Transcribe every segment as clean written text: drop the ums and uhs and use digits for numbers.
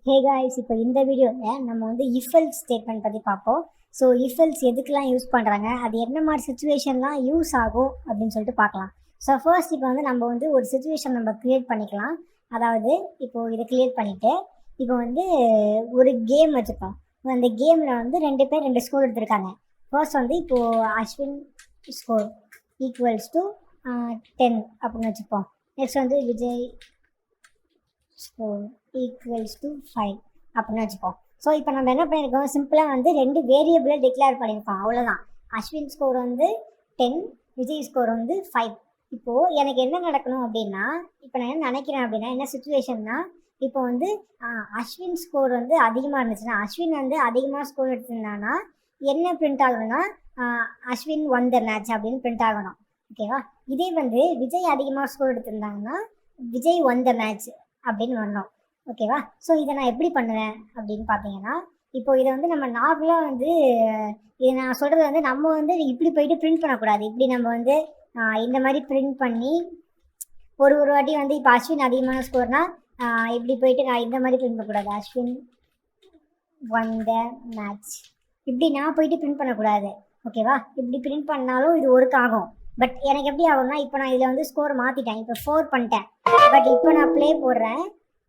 Hey guys, இப்போ இந்த வீடியோவில் நம்ம வந்து இஃப் எல்ஸ் ஸ்டேட்மெண்ட் பற்றி பார்ப்போம். ஸோ இஃப் எல்ஸ் எதுக்கெலாம் யூஸ் பண்ணுறாங்க, அது என்ன மாதிரி சுச்சுவேஷன்லாம் யூஸ் ஆகும் அப்படின்னு சொல்லிட்டு பார்க்கலாம். ஸோ ஃபர்ஸ்ட் இப்போ வந்து நம்ம வந்து ஒரு சுச்சுவேஷன் நம்ம க்ரியேட் பண்ணிக்கலாம். அதாவது இப்போது இதை க்ரியேட் பண்ணிவிட்டு இப்போ வந்து ஒரு கேம் வச்சுப்போம். அந்த கேமில் வந்து 2 பேர் 2 ஸ்கோர் எடுத்திருக்காங்க. ஃபர்ஸ்ட் வந்து இப்போது அஸ்வின் ஸ்கோர் ஈக்குவல்ஸ் டு 10 அப்படின்னு வச்சுப்போம். நெக்ஸ்ட் வந்து விஜய் ஸ்கோர் ஈக்குவல்ஸ் டு 5 அப்படின்னு வச்சுப்போம். ஸோ இப்போ நம்ம என்ன பண்ணியிருக்கோம், சிம்பிளாக வந்து 2 வேரியபிளை டிக்ளேர் பண்ணியிருக்கோம், அவ்வளோதான். அஸ்வின் ஸ்கோர் வந்து 10, விஜய் ஸ்கோர் வந்து 5. இப்போது எனக்கு என்ன நடக்கணும் அப்படின்னா, இப்போ நான் என்ன நினைக்கிறேன் அப்படின்னா, என்ன சுச்சுவேஷன்னா, இப்போ வந்து அஸ்வின் ஸ்கோர் வந்து அதிகமாக இருந்துச்சுன்னா, அஸ்வின் வந்து அதிகமாக ஸ்கோர் எடுத்திருந்தானா என்ன பிரிண்ட் ஆகணும்னா அஸ்வின் ஒன் த மேட்ச் அப்படின்னு பிரிண்ட் ஆகணும். ஓகேவா? இதே வந்து விஜய் அதிகமாக ஸ்கோர் எடுத்திருந்தாங்கன்னா விஜய் ஒன் த மேட்ச் அப்படின்னு வரணும். ஓகேவா? ஸோ இதை நான் எப்படி பண்ணுவேன் அப்படின்னு பார்த்தீங்கன்னா, இப்போ இதை வந்து நம்ம நார்மலாக வந்து இதை நான் சொல்கிறது வந்து நம்ம வந்து இப்படி போயிட்டு பிரிண்ட் பண்ணக்கூடாது. இப்படி நம்ம வந்து இந்த மாதிரி பிரிண்ட் பண்ணி ஒரு வாட்டி வந்து இப்போ அஸ்வின் அதிகமான ஸ்கோர்னா இப்படி போயிட்டு நான் இந்த மாதிரி பிரிண்ட் பண்ணக்கூடாது. அஸ்வின் ஒன் த மேட்ச் இப்படி நான் போயிட்டு பிரிண்ட் பண்ணக்கூடாது. ஓகேவா? இப்படி பிரிண்ட் பண்ணாலும் இது ஒர்க் ஆகும். பட் எனக்கு எப்படி ஆகும்னா, இப்போ நான் இதில் வந்து ஸ்கோர் மாற்றிட்டேன், இப்போ 4 பண்ணிட்டேன். பட் இப்போ நான் ப்ளே போடுறேன்,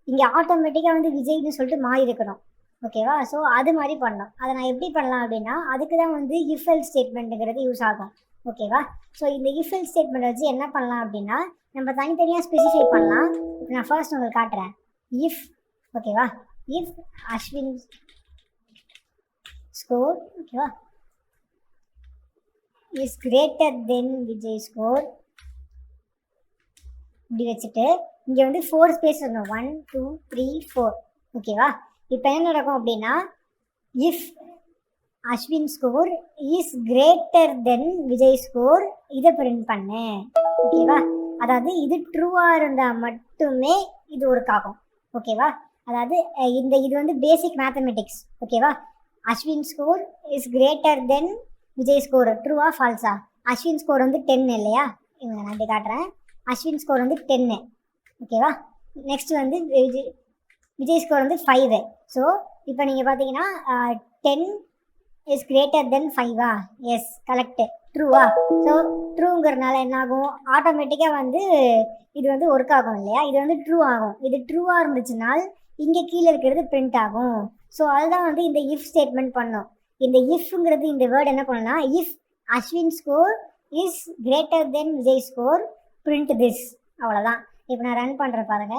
இங்கே ஆட்டோமேட்டிக்காக வந்து விஜய்னு சொல்லிட்டு மாறி இருக்கணும். ஓகேவா? ஸோ அது மாதிரி பண்ணலாம். அதை நான் எப்படி பண்ணலாம் அப்படின்னா, அதுக்கு தான் வந்து இஃப் எல்ஸ் ஸ்டேட்மெண்ட்டுங்கிறது யூஸ் ஆகும். ஓகேவா? ஸோ இந்த இஃப் எல்ஸ் ஸ்டேட்மெண்ட் வச்சு என்ன பண்ணலாம் அப்படின்னா, நம்ம தனித்தனியாக ஸ்பெசிஃபை பண்ணலாம். இப்போ நான் ஃபர்ஸ்ட் உங்களுக்கு காட்டுறேன். இஃப், ஓகேவா, இஃப் அஸ்வின் ஸ்கோர், ஓகேவா, is greater than Vijay score இப்படி வச்சுட்டு இங்கே வந்து 4 ஸ்பேஸ் வரணும். 1 2 3 4. ஓகேவா? இப்போ என்ன நடக்கும் அப்படின்னா, if Ashwin score is greater than Vijay score இதை பிரிண்ட் பண்ணு. ஓகேவா? அதாவது இது ட்ரூவாக இருந்தால் மட்டுமே இது ஒர்க் ஆகும். ஓகேவா? அதாவது இது வந்து பேசிக் மேத்தமெட்டிக்ஸ். ஓகேவா? Ashwin score is greater than Vijay score ட்ரூவா ஃபால்ஸா? அஸ்வின் ஸ்கோர் வந்து 10 இல்லையா? இவங்க நான் அப்படி காட்டுறேன். அஸ்வின் ஸ்கோர் வந்து 10. ஓகேவா? நெக்ஸ்ட் வந்து விஜய் ஸ்கோர் வந்து 5. ஸோ இப்போ நீங்கள் பார்த்தீங்கன்னா 10 இஸ் கிரேட்டர் தென் 5ஆ? எஸ், கரெக்டு, ட்ரூவா? ஸோ ட்ரூங்கிறதுனால என்ன ஆகும், ஆட்டோமேட்டிக்காக வந்து இது வந்து ஒர்க் ஆகும் இல்லையா? இது வந்து ட்ரூ ஆகும். இது ட்ரூவாக இருந்துச்சுனால் இங்கே கீழே இருக்கிறது பிரிண்ட் ஆகும். ஸோ அதுதான் வந்து இந்த இஃப் ஸ்டேட்மெண்ட் பண்ணோம். இந்த இஃப்ங்கிறது இந்த வேர்டு என்ன பண்ணணும்னா, if Ashwin score is greater than Vijay score print this, அவ்வளோதான். இப்போ நான் ரன் பண்ணுறேன் பாருங்க,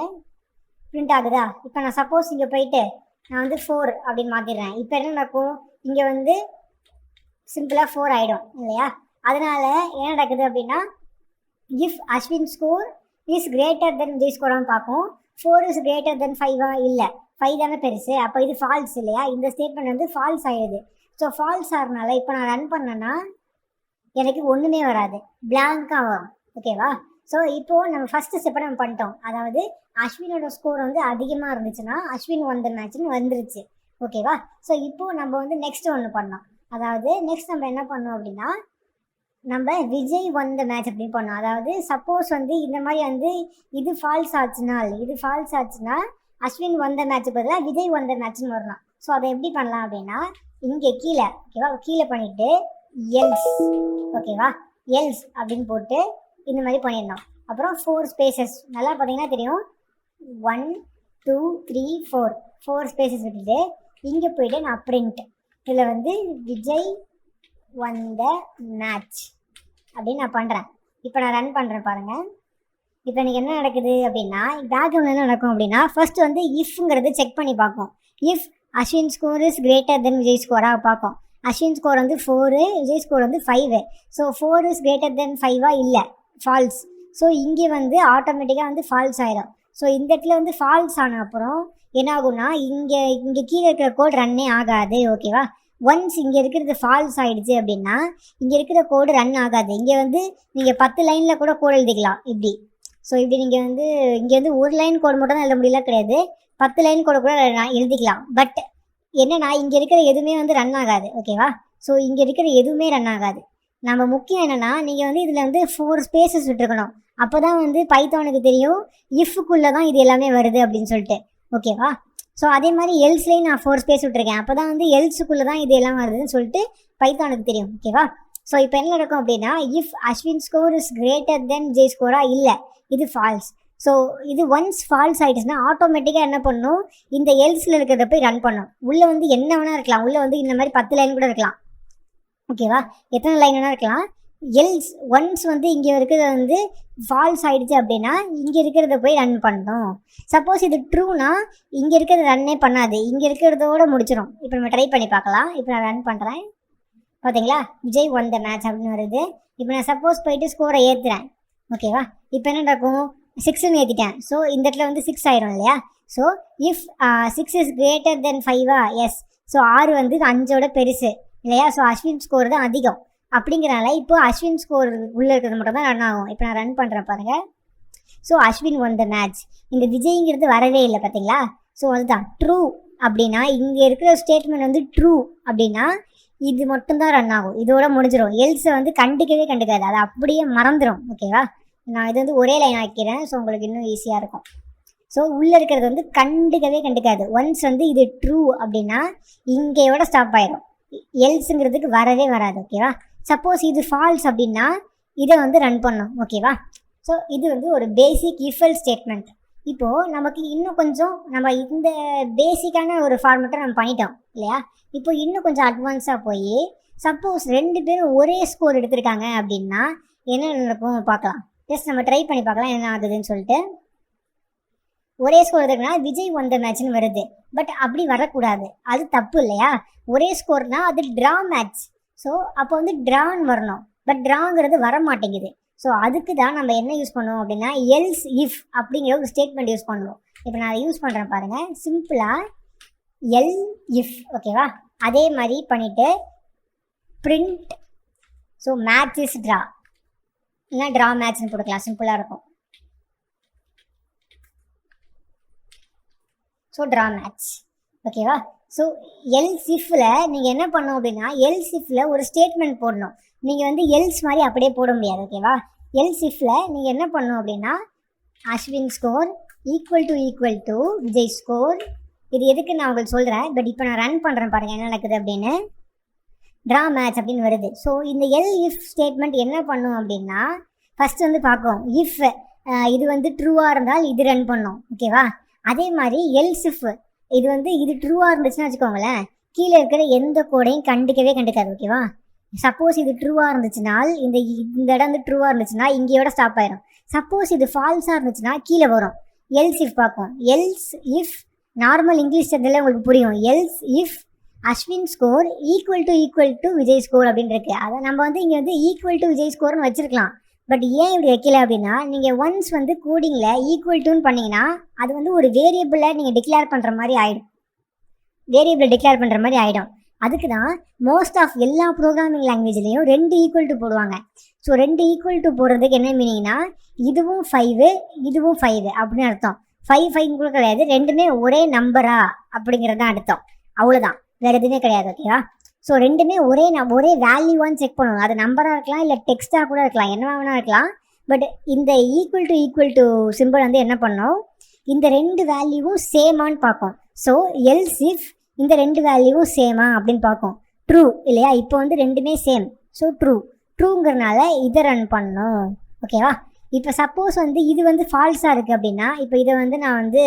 பிரிண்ட் ஆகுதா? இப்போ நான் சப்போஸ் இங்கே போயிட்டு நான் வந்து 4 அப்படின்னு மாற்றிடுறேன். இப்போ என்ன நடக்கும், இங்கே வந்து சிம்பிளாக 4 ஆகிடும் இல்லையா? அதனால என்ன நடக்குது அப்படின்னா, if Ashwin score is greater than Vijay ஸ்கோரான்னு பார்ப்போம். 4 இஸ் கிரேட்டர் தென் 5ஆ? இல்லை, 5 தானே பெருசு. அப்போ இது ஃபால்ஸ் இல்லையா? இந்த ஸ்டேட்மெண்ட் வந்து ஃபால்ஸ் ஆகிடுது. ஸோ ஃபால்ஸ் ஆகிறதுனால இப்போ நான் ரன் பண்ணேன்னா எனக்கு ஒன்றுமே வராது, பிளாங்காக வரும். ஓகேவா? ஸோ இப்போது நம்ம ஃபஸ்ட்டு ஸ்டெப்பை நம்ம பண்ணிட்டோம். அதாவது அஸ்வினோட ஸ்கோர் வந்து அதிகமாக இருந்துச்சுன்னா அஸ்வின் ஒன் த மேட்ச்னு வந்துருச்சு. ஓகேவா? ஸோ இப்போது நம்ம வந்து நெக்ஸ்ட் ஒன்று பண்ணோம். அதாவது நெக்ஸ்ட் நம்ம என்ன பண்ணோம் அப்படின்னா, நம்ம விஜய் ஒன் த மேட்ச் அப்படின்னு பண்ணோம். அதாவது சப்போஸ் வந்து இந்த மாதிரி வந்து இது ஃபால்ஸ் ஆச்சுன்னா அஸ்வின் ஒன் த மேட்ச் பதிலாக விஜய் ஒன் த மேட்ச்னு வரணும். ஸோ அதை எப்படி பண்ணலாம் அப்படின்னா, இங்கே கீழே, ஓகேவா, கீழே பண்ணிவிட்டு எல்ஸ், ஓகேவா, எல்ஸ் அப்படின்னு போட்டு இந்த மாதிரி பண்ணிடணும். அப்புறம் 4 ஸ்பேசஸ் நல்லா பார்த்தீங்கன்னா தெரியும். 1 2 3 4 ஸ்பேசஸ் விட்டுட்டு இங்கே போயிட்டு நான் பிரிண்ட், இதில் வந்து விஜய் ஒன் த மேட்ச் அப்படின்னு நான் பண்ணுறேன். இப்போ நான் ரன் பண்ணுறேன் பாருங்கள். இப்போ எனக்கு என்ன நடக்குது அப்படின்னா, பேக்ரவுண்ட் என்ன நடக்கும் அப்படின்னா, ஃபர்ஸ்ட் வந்து இஃப்ங்கிறது செக் பண்ணி பார்க்கும். If Ashwin score is greater than Vijay ஸ்கோராக பார்க்கும். அஸ்வின் ஸ்கோர் வந்து 4, விஜய் ஸ்கோர் வந்து 5. ஸோ 4 இஸ் கிரேட்டர் தென் 5ஆ? இல்லை, ஃபால்ஸ். ஸோ இங்கே வந்து ஆட்டோமேட்டிக்காக வந்து ஃபால்ஸ் ஆகிடும். ஸோ இந்த இடத்துல வந்து ஃபால்ஸ் ஆன அப்புறம் என்ன ஆகும்னா, இங்கே கீழே இருக்கிற கோட் ரன்னே ஆகாது. ஓகேவா? ஒன்ஸ் இங்கே இருக்கிறது ஃபால்ஸ் ஆகிடுச்சு அப்படின்னா இங்கே இருக்கிற கோடு ரன் ஆகாது. இங்கே வந்து நீங்கள் 10 லைனில் கூட கோடு எழுதிக்கலாம் இப்படி. ஸோ இப்படி நீங்கள் வந்து இங்கே வந்து ஒரு லைன் கோடு மட்டும் தான் எழுத முடியல கிடையாது, 10 லைன் கோடு கூட எழுதிக்கலாம். பட் என்னன்னா இங்கே இருக்கிற எதுவுமே வந்து ரன் ஆகாது. ஓகேவா? ஸோ இங்கே இருக்கிற எதுவுமே ரன் ஆகாது. நம்ம முக்கியம் என்னென்னா, நீங்கள் வந்து இதில் வந்து 4 ஸ்பேசஸ் விட்டுருக்கணும். அப்போ தான் வந்து பைத்தானுக்கு தெரியும் இஃப்க்குள்ளே தான் இது எல்லாமே வருது அப்படின்னு சொல்லிட்டு. ஓகேவா? ஸோ அதே மாதிரி எல்ஸ்லேயும் நான் 4 ஸ்பேஸ் விட்டுருக்கேன். அப்போ தான் வந்து எல்ஸுக்குள்ளே தான் இது எல்லாம் வருதுன்னு சொல்லிட்டு பைத்தானுக்கு தெரியும். ஓகேவா? ஸோ இப்போ என்ன நடக்கும் அப்படின்னா, if Ashwin score is greater than Vijay ஸ்கோரா, இல்லை இது ஃபால்ஸ். ஸோ இது ஒன்ஸ் ஃபால்ஸ் ஆகிடுச்சுன்னா ஆட்டோமேட்டிக்காக என்ன பண்ணும், இந்த எல்ஸில் இருக்கிறத போய் ரன் பண்ணும். உள்ளே வந்து என்ன வேணால் இருக்கலாம், உள்ளே வந்து இந்த மாதிரி 10 லைன் கூட இருக்கலாம். ஓகேவா? எத்தனை லைன் வேணால் இருக்கலாம். எல்ஸ் ஒன்ஸ் வந்து இங்கே இருக்கிறத வந்து ஃபால்ஸ் ஆகிடுச்சு அப்படின்னா இங்கே இருக்கிறத போய் ரன் பண்ணணும். சப்போஸ் இது ட்ரூனா இங்கே இருக்கிறத ரன்னே பண்ணாது, இங்கே இருக்கிறதோட முடிச்சிடும். இப்போ நம்ம ட்ரை பண்ணி பார்க்கலாம். இப்போ நான் ரன் பண்ணுறேன். பார்த்தீங்களா, விஜய் won the match அப்படின்னு வருது. இப்போ நான் சப்போஸ் போயிட்டு ஸ்கோரை ஏற்றுறேன். ஓகேவா? இப்போ என்ன நடக்கும், 6ன்னு ஏற்றிட்டேன். ஸோ இந்த இடத்துல வந்து 6 ஆயிரும் இல்லையா? So if 6 is greater than 5ஆ, எஸ். ஸோ 6 வந்து 5ஓட பெருசு இல்லையா? ஸோ அஸ்வின் ஸ்கோர் தான் அதிகம். அப்படிங்கிறனால இப்போ அஸ்வின் ஸ்கோர் உள்ளே இருக்கிறது மட்டும் தான் ரன் ஆகும். இப்போ நான் ரன் பண்ணுறேன் பாருங்கள். So Ashwin won the match. இந்த விஜய்ங்கிறது வரவே இல்லை பார்த்தீங்களா? ஸோ அதுதான் ட்ரூ அப்படின்னா, இங்கே இருக்கிற ஸ்டேட்மெண்ட் வந்து ட்ரூ அப்படின்னா இது மட்டும்தான் ரன் ஆகும், இதோட முடிஞ்சிடும். எல்ஸை வந்து கண்டுக்கவே கண்டுக்காது, அதை அப்படியே மறந்துடும். ஓகேவா? நான் இது வந்து ஒரே லைன் ஆக்கிறேன், ஸோ உங்களுக்கு இன்னும் ஈஸியாக இருக்கும். ஸோ உள்ளே இருக்கிறது வந்து கண்டுக்கவே கண்டுக்காது. ஒன்ஸ் வந்து இது ட்ரூ அப்படின்னா இங்கேயோட ஸ்டாப் ஆயிடும், எல்ஸுங்கிறதுக்கு வரவே வராது. ஓகேவா? சப்போஸ் இது ஃபால்ஸ் அப்படின்னா இதை வந்து ரன் பண்ணும். ஓகேவா? ஸோ இது வந்து ஒரு பேசிக் இஃபெல் ஸ்டேட்மெண்ட். இப்போது நமக்கு இன்னும் கொஞ்சம் நம்ம இந்த பேசிக்கான ஒரு ஃபார்மெட்டை நம்ம பண்ணிட்டோம் இல்லையா? இப்போ இன்னும் கொஞ்சம் அட்வான்ஸாக போய் சப்போஸ் 2 பேரும் ஒரே ஸ்கோர் எடுத்திருக்காங்க அப்படின்னா என்ன நடக்கும் பார்க்கலாம். ஜஸ்ட் நம்ம ட்ரை பண்ணி பார்க்கலாம் என்ன ஆகுதுன்னு சொல்லிட்டு. ஒரே ஸ்கோர் எடுத்துக்கனா விஜய் won the matchன்னு வருது. பட் அப்படி வரக்கூடாது, அது தப்பு இல்லையா? ஒரே ஸ்கோர்னா அது ட்ரா மேட்ச். ஸோ அப்போ வந்து ட்ரான்னு வரணும், பட் ட்ராங்கிறது வர மாட்டேங்குது. ஸோ அதுக்கு தான் நம்ம என்ன யூஸ் பண்ணுவோம் அப்படின்னா எல்ஸ் இஃப் அப்படிங்கிற ஒரு ஸ்டேட்மெண்ட் யூஸ் பண்ணுவோம். இப்போ நான் யூஸ் பண்ணுறேன் பாருங்கள். சிம்பிளாக எல் இஃப். ஓகேவா? அதே மாதிரி பண்ணிவிட்டு print. So match is draw, இல்லைனா ட்ரா மேட்ச்னு போட்டுக்கலாம், சிம்பிளாக இருக்கும். So draw match. ஓகேவா? ஸோ எல்ஸ் இஃபில் நீங்கள் என்ன பண்ணணும் அப்படின்னா எல்ஸ் இஃபில் ஒரு ஸ்டேட்மெண்ட் போடணும். நீங்கள் வந்து எல்ஸ் மாதிரி அப்படியே போட முடியாது. ஓகேவா? எல்ஸ் இஃபில் நீங்கள் என்ன பண்ணணும் அப்படின்னா Ashwin score equal to Vijay score. இது எதுக்கு நான் உங்களுக்கு சொல்கிறேன், பட் இப்போ நான் ரன் பண்ணுறேன் பாருங்கள் என்ன நடக்குது அப்படின்னு. ட்ரா மேட்ச் அப்படின்னு வருது. ஸோ இந்த எல் இஃப் ஸ்டேட்மெண்ட் என்ன பண்ணும் அப்படின்னா ஃபஸ்ட்டு வந்து பார்க்கும் இஃப் இது வந்து ட்ரூவாக இருந்தால் இது ரன் பண்ணும். ஓகேவா? அதே மாதிரி எல்ஸ் இஃப் இது வந்து இது ட்ரூவாக இருந்துச்சுன்னா வச்சுக்கோங்களேன், கீழே இருக்கிற எந்த கோடையும் கண்டுக்கவே கண்டுக்காது. ஓகேவா? சப்போஸ் இது ட்ரூவாக இருந்துச்சுனால் இந்த இடம் வந்து ட்ரூவாக இருந்துச்சுன்னா இங்கேயோட ஸ்டாப் ஆயிடும். சப்போஸ் இது ஃபால்ஸாக இருந்துச்சுன்னா கீழே வரும். எல்ஸ் இஃப் பார்க்கும். எல்ஸ் இஃப் நார்மல் இங்கிலீஷ் தெரிஞ்சதில் உங்களுக்கு புரியும். Else if Ashwin score equal to Vijay score அப்படின்னு இருக்கு. அதை நம்ம வந்து இங்கே வந்து ஈக்குவல் டு விஜய் ஸ்கோர்னு வச்சுருக்கலாம். பட் ஏன் இப்படி வைக்கல அப்படின்னா நீங்கள் ஒன்ஸ் வந்து கோடிங்கில் ஈக்குவல் டுன்னு பண்ணிங்கன்னா அது வந்து ஒரு வேரியபிளை நீங்கள் டிக்ளேர் பண்ணுற மாதிரி ஆகிடும். அதுக்கு தான் மோஸ்ட் ஆஃப் எல்லா ப்ரோக்ராமிங் லாங்குவேஜ்லேயும் 2 ஈக்குவல் டு போடுவாங்க. ஸோ 2 ஈக்குவல் டு போடுறதுக்கு என்ன மீனிங்னா இதுவும் 5 இதுவும் 5 அப்படின்னு அர்த்தம். 5 கூட கிடையாது, ரெண்டுமே ஒரே நம்பரா அப்படிங்கிறது தான் அர்த்தம். அவ்வளோதான், வேறு எதுவுமே கிடையாது. ஓகேவா? ஸோ ரெண்டுமே ஒரே வேல்யூவான்னு செக் பண்ணணும். அது நம்பராக இருக்கலாம், இல்லை டெக்ஸ்ட்டாக கூட இருக்கலாம், என்ன வேணா இருக்கலாம். பட் இந்த ஈக்குவல் டு சிம்பிள் வந்து என்ன பண்ணோம், இந்த 2 வேல்யூவும் சேமான்னு பார்க்கும். ஸோ எல்ஸ் இஃப் இந்த 2 வேல்யூவும் சேமா அப்படின்னு பார்க்கும். ட்ரூ இல்லையா? இப்போ வந்து ரெண்டுமே சேம். ஸோ ட்ரூங்கிறனால இதை ரன் பண்ணணும். ஓகேவா? இப்போ சப்போஸ் வந்து இது வந்து ஃபால்ஸாக இருக்குது அப்படின்னா இப்போ இதை வந்து நான் வந்து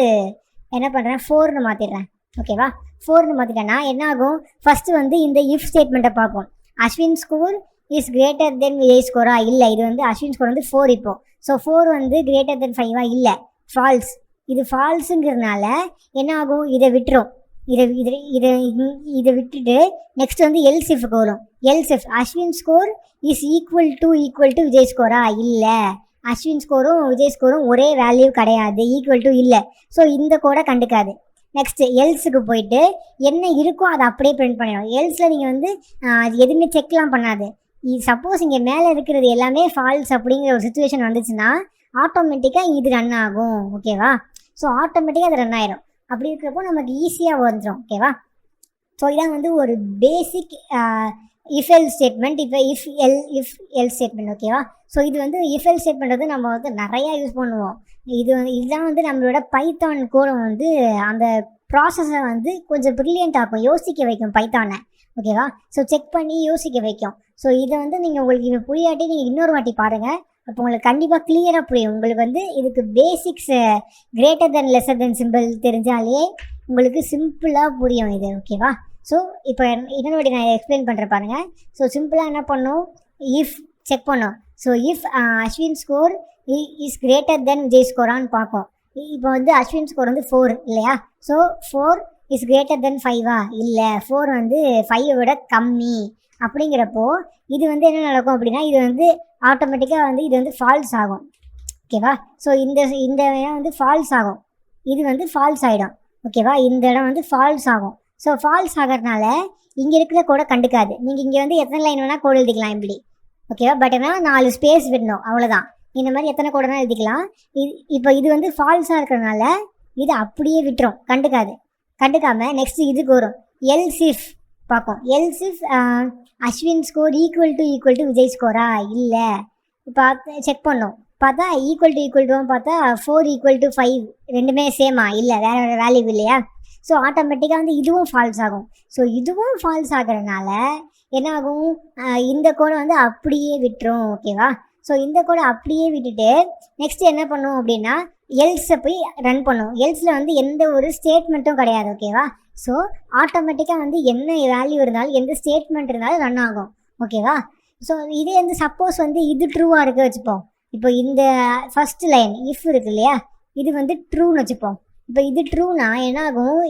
என்ன பண்ணுறேன் 4ன்னு மாற்றிடுறேன். ஓகேவா? 4ன்னு மாற்றிட்டேன்னா என்ன ஆகும், ஃபஸ்ட்டு வந்து இந்த இஃப் ஸ்டேட்மெண்ட்டை பார்க்கும். Ashwin score is greater than Vijay ஸ்கோரா, இல்லை இது வந்து அஸ்வின் ஸ்கோர் வந்து 4 இப்போ. ஸோ 4 வந்து கிரேட்டர் தென் 5ஆ, இல்லை ஃபால்ஸ். இது ஃபால்ஸுங்கிறதுனால என்ன ஆகும், இதை விட்டுரும். இதை விட்டுட்டு நெக்ஸ்ட் வந்து எல்ஸ் இஃப்க்கு வரும். Else if Ashwin score is equal to Vijay ஸ்கோரா, இல்லை அஸ்வின் ஸ்கோரும் விஜய் ஸ்கோரும் ஒரே வேல்யூ கிடையாது, ஈக்குவல் டு இல்லை. ஸோ இந்த கோடை கண்டுக்காது. நெக்ஸ்ட் எல்ஸுக்கு போயிட்டு என்ன இருக்கோ அதை அப்படியே பிரிண்ட் பண்ணிடும். எல்ஸில் நீங்கள் வந்து அது எதுவுமே செக்லாம் பண்ணாது. சப்போஸ் இங்கே மேலே இருக்கிறது எல்லாமே ஃபால்ஸ் அப்படிங்கிற ஒரு சுச்சுவேஷன் வந்துச்சுன்னா ஆட்டோமேட்டிக்காக இது ரன் ஆகும். ஓகேவா? ஸோ ஆட்டோமேட்டிக்காக அது ரன் ஆயிடும். அப்படி இருக்கிறப்போ நமக்கு ஈஸியாக வந்துடும். ஓகேவா? ஸோ இதான் வந்து ஒரு பேசிக் இஃப் எல் ஸ்டேட்மெண்ட். இப்போ இஃப் எல் ஸ்டேட்மெண்ட். ஓகேவா? ஸோ இது வந்து இஃப் எல் ஸ்டேட்மெண்ட் வந்து நம்ம வந்து நிறையா யூஸ் பண்ணுவோம். இதுதான் வந்து நம்மளோட பைத்தான் கோடை வந்து அந்த ப்ராசஸை வந்து கொஞ்சம் ப்ரில்லியண்ட் ஆக்கும், யோசிக்க வைக்கும் பைத்தானை. ஓகேவா? ஸோ செக் பண்ணி யோசிக்க வைக்கும். ஸோ இதை வந்து நீங்கள் உங்களுக்கு இது புரியாட்டி நீங்கள் இன்னொரு வாட்டி பாருங்கள். அப்போ உங்களுக்கு கண்டிப்பாக கிளியராக புரியும். உங்களுக்கு வந்து இதுக்கு basics greater than lesser than simple தெரிஞ்சாலே உங்களுக்கு சிம்பிளாக புரியும் இது. ஓகேவா? ஸோ இப்போ இன்னொரு வாட்டி நான் எக்ஸ்பிளைன் பண்ணுறேன் பாருங்கள். ஸோ சிம்பிளாக என்ன பண்ணும், இஃப் செக் பண்ணும். So if Ashwin score is greater than Vijay ஸ்கோரான்னு பார்க்கும். இப்போ வந்து அஸ்வின் ஸ்கோர் வந்து 4 இல்லையா? ஸோ 4 இஸ் கிரேட்டர் தென் 5ஆ? இல்லை, 4 வந்து 5 விட கம்மி. அப்படிங்கிறப்போ இது வந்து என்ன நடக்கும் அப்படின்னா, இது வந்து ஆட்டோமேட்டிக்காக வந்து இது வந்து ஃபால்ஸ் ஆகும். ஓகேவா? ஸோ இந்த இடம் வந்து ஃபால்ஸ் ஆகும், இது வந்து ஃபால்ஸ் ஆகிடும். ஓகேவா? இந்த இடம் வந்து ஃபால்ஸ் ஆகும். ஸோ ஃபால்ஸ் ஆகிறதுனால இங்கே இருக்கிற கோடை கண்டுக்காது. நீங்கள் இங்கே வந்து எத்தனை லைன் வேணால் கோடு எழுதிக்கலாம் இப்படி. ஓகேவா? பட் ஆனால் 4 ஸ்பேஸ் விடணும், அவ்வளோதான். இந்த மாதிரி எத்தனை கோடனா எழுதிக்கலாம். இப்போ இது வந்து ஃபால்ஸாக இருக்கிறதுனால இது அப்படியே விட்டுரும், கண்டுக்காமல் நெக்ஸ்ட் இதுக்கு வரும். எல்ஸ் இஃப் பார்க்கும். Else if Ashwin score equal to Vijay ஸ்கோரா? இல்லை. பார்த்து செக் பண்ணோம். பார்த்தா ஈக்குவல் டு பார்த்தா 4 = 5 ரெண்டுமே சேமா? இல்லை, வேறு வேறு வேல்யூ இல்லையா? ஸோ ஆட்டோமேட்டிக்காக வந்து இதுவும் ஃபால்ஸ் ஆகும். ஸோ இதுவும் ஃபால்ஸ் ஆகிறதுனால என்ன ஆகும், இந்த கோடை வந்து அப்படியே விட்டுரும். ஓகேவா? ஸோ இந்த கோடை அப்படியே விட்டுட்டு நெக்ஸ்ட் என்ன பண்ணும் அப்படின்னா, எல்ஸை போய் ரன் பண்ணும். எல்ஸில் வந்து எந்த ஒரு ஸ்டேட்மெண்ட்டும் கிடையாது. ஓகேவா? ஸோ ஆட்டோமேட்டிக்காக வந்து என்ன வேல்யூ இருந்தாலும் எந்த ஸ்டேட்மெண்ட் இருந்தாலும் ரன் ஆகும். ஓகேவா? ஸோ இதே வந்து சப்போஸ் வந்து இது ட்ரூவாக இருக்க வச்சுப்போம். இப்போ இந்த ஃபர்ஸ்ட் லைன் இஃப் இருக்கு இல்லையா, இது வந்து ட்ரூன்னு வச்சுப்போம். இப்போ இது ட்ரூனா என்ன ஆகும்,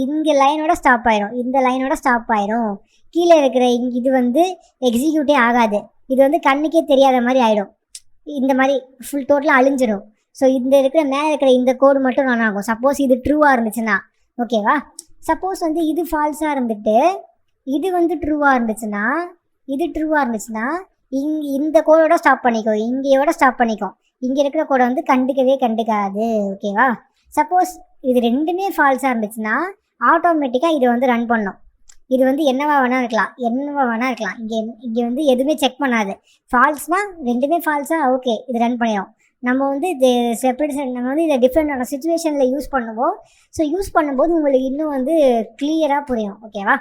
இங்கே லைனோட ஸ்டாப் ஆயிரும், இந்த லைனோட ஸ்டாப் ஆயிரும். கீழே இருக்கிற இது வந்து எக்ஸிக்யூட்டே ஆகாது. இது வந்து கண்ணுக்கே தெரியாத மாதிரி ஆகிடும். இந்த மாதிரி ஃபுல் டோட்டலாக அழிஞ்சிடும். ஸோ இந்த இருக்கிற மேலே இருக்கிற இந்த கோடு மட்டும் ரன் ஆகும் சப்போஸ் இது ட்ரூவாக இருந்துச்சுன்னா. ஓகேவா? சப்போஸ் வந்து இது ஃபால்ஸாக இருந்துட்டு இது வந்து ட்ரூவாக இருந்துச்சுன்னா, இந்த கோடோட ஸ்டாப் பண்ணிக்கும், இங்கேயோட ஸ்டாப் பண்ணிக்கும். இங்கே இருக்கிற கோடை வந்து கண்டுக்காது. ஓகேவா? சப்போஸ் இது ரெண்டுமே ஃபால்ஸாக இருந்துச்சுன்னா ஆட்டோமேட்டிக்காக இது வந்து ரன் பண்ணும். இது வந்து என்னவா வேணா இருக்கலாம். இங்கே வந்து எதுவுமே செக் பண்ணாது. ஃபால்ஸ்னால் ரெண்டுமே ஃபால்ஸாக ஓகே, இது ரன் பண்ணிடும். நம்ம வந்து இது நம்ம வந்து இதை டிஃப்ரெண்டான சுச்சுவேஷனில் யூஸ் பண்ணுவோம். ஸோ யூஸ் பண்ணும்போது உங்களுக்கு இன்னும் வந்து கிளியராக புரியும். ஓகேவா?